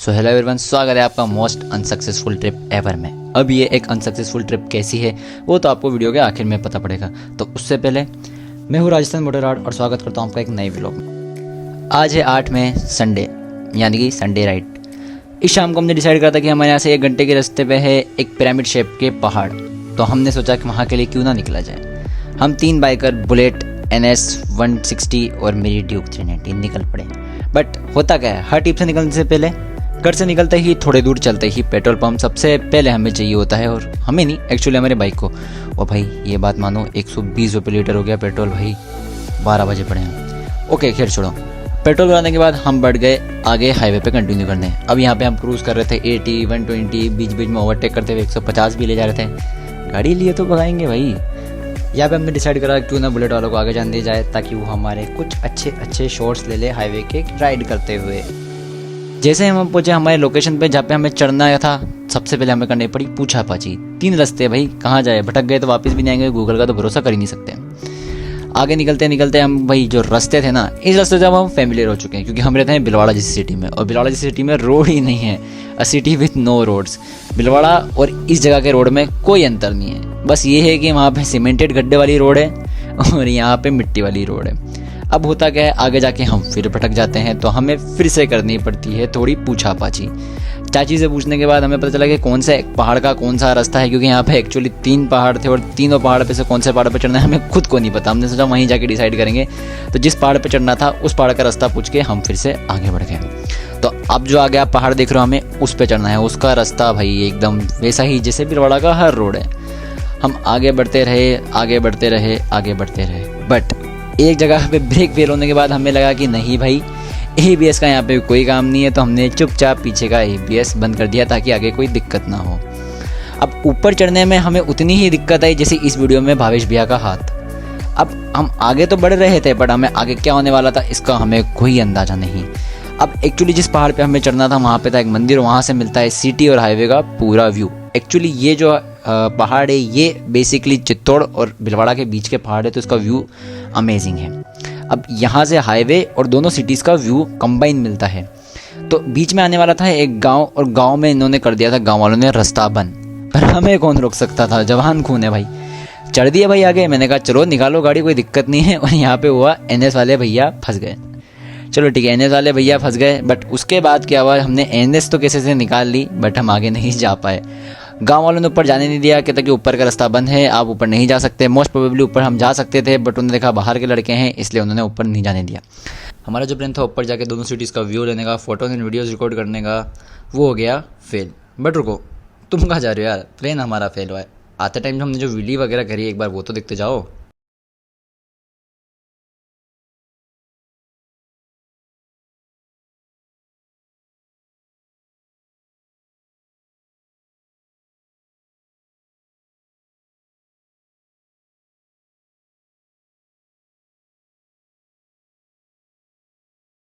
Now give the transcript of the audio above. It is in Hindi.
सो हेलो एवरीवन, स्वागत है आपका मोस्ट अनसक्सेसफुल ट्रिप एवर में। अब ये एक अनसक्सेसफुल ट्रिप कैसी है वो तो आपको वीडियो के आखिर में पता पड़ेगा। तो उससे पहले मैं हूँ राजस्थान मोटरयार्ड और स्वागत करता हूँ आपका एक नए व्लॉग में। आज है 8 मई, संडे, यानी कि संडे राइड। इस शाम को हमने डिसाइड करा था कि हमारे यहाँ से 1 घंटे के रास्ते पे है एक पिरामिड शेप के पहाड़। तो हमने सोचा कि वहाँ के लिए क्यों ना निकला जाए। हम 3 बाइकर बुलेट NS 160 और मेरी ड्यूक 390 निकल पड़े। बट होता क्या है, हर ट्रिप से निकलने से पहले घर से निकलते ही थोड़े दूर चलते ही पेट्रोल पंप सबसे पहले हमें चाहिए होता है। और हमें नहीं, एक्चुअली हमारे बाइक को। और भाई ये बात मानो 120 रुपये लीटर हो गया पेट्रोल भाई, 12 बजे पड़े हैं। ओके खैर छोड़ो। पेट्रोल भराने के बाद हम बढ़ गए आगे हाईवे पे कंटिन्यू करने। अब यहाँ पे हम क्रूज़ कर रहे थे 80, 120, बीच बीच में ओवरटेक करते हुए 150 भी ले जा रहे थे। गाड़ी लिए तो भगाएंगे भाई। यहाँ पे हमने डिसाइड करा क्यों ना बुलेट वालों को आगे जाने दिया जाए, ताकि वो हमारे कुछ अच्छे शॉट्स ले ले हाईवे के राइड करते हुए। जैसे हम पहुंचे हमारे लोकेशन पे जहाँ पे हमें चढ़ना था, सबसे पहले हमें करनी पड़ी पूछा पाछी। 3 रास्ते भाई, कहाँ जाए, भटक गए तो वापस भी नहीं आएंगे। गूगल का तो भरोसा कर ही नहीं सकते। आगे निकलते हम भाई जो रास्ते थे ना, इस रास्ते से हम फैमिलियर हो चुके हैं, क्योंकि हम रहते हैं भिलवाड़ा जैसी सिटी में। और भिलवाड़ा जैसी सिटी में रोड ही नहीं है। अ city with no roads. Bhilwara और इस जगह के रोड में कोई अंतर नहीं है। बस ये है कि वहाँ पे सीमेंटेड गड्ढे वाली रोड है और यहाँ पे मिट्टी वाली रोड है। अब होता क्या है, आगे जाके हम फिर भटक जाते हैं, तो हमें फिर से करनी पड़ती है थोड़ी पूछा पाछी। चाची से पूछने के बाद हमें पता चला कि कौन से पहाड़ का कौन सा रास्ता है, क्योंकि यहाँ पे एक्चुअली 3 पहाड़ थे और तीनों पहाड़ पे से कौन से पहाड़ पे चढ़ना है हमें खुद को नहीं पता। हमने सोचा वहीं जाके डिसाइड करेंगे। तो जिस पहाड़ पे चढ़ना था उस पहाड़ का रास्ता पूछ के हम फिर से आगे बढ़ गए। तो अब जो आगे आप पहाड़ देख रहे हो, हमें उस पर चढ़ना है। उसका रास्ता भाई एकदम वैसा ही जैसे भिलवाड़ा का हर रोड है। हम आगे बढ़ते रहे। बट एक जगह पे ब्रेक फेल होने के बाद हमें लगा कि नहीं भाई, ABS का यहाँ पे कोई काम नहीं है। तो हमने चुपचाप पीछे का ABS बंद कर दिया ताकि आगे कोई दिक्कत ना हो। अब ऊपर चढ़ने में हमें उतनी ही दिक्कत आई जैसे इस वीडियो में भावेश भैया का हाथ। अब हम आगे तो बढ़ रहे थे, बट हमें आगे क्या होने वाला था इसका हमें कोई अंदाजा नहीं। अब एक्चुअली जिस पहाड़ पे हमें चढ़ना था वहाँ पे था एक मंदिर, वहाँ से मिलता है सिटी और हाईवे का पूरा व्यू। एक्चुअली ये जो पहाड़ है ये बेसिकली चित्तौड़ और भिलवाड़ा के बीच के पहाड़ है, तो इसका व्यू अमेजिंग है। अब यहाँ से हाईवे और दोनों सिटीज़ का व्यू कंबाइन मिलता है। तो बीच में आने वाला था एक गांव, और गांव में इन्होंने कर दिया था गांव वालों ने रास्ता बंद। पर हमें कौन रोक सकता था, जवान खून है भाई। चढ़ दिए भाई आगे। मैंने कहा चलो निकालो गाड़ी, कोई दिक्कत नहीं है। और यहाँ पे हुआ NS वाले भैया फंस गए। चलो ठीक है, NS वाले भैया फंस गए। बट उसके बाद क्या हुआ, हमने NS तो कैसे से निकाल ली, बट हम आगे नहीं जा पाए। गांव वालों ने ऊपर जाने नहीं दिया, कहता कि ऊपर का रास्ता बंद है, आप ऊपर नहीं जा सकते। मोस्ट प्रोबेबली ऊपर हम जा सकते थे, बट उन्होंने देखा बाहर के लड़के हैं, इसलिए उन्होंने ऊपर नहीं जाने दिया। हमारा जो प्लान था ऊपर जाके दोनों सिटीज़ का व्यू लेने का, फोटोज एंड वीडियोज़ रिकॉर्ड करने का, वो हो गया फेल। बट रुको, तुम कहाँ जा रहे हो यार? प्लान हमारा फेल हुआ है। आते टाइम हमने जो वीडियो वगैरह करी एक बार वो तो देखते जाओ।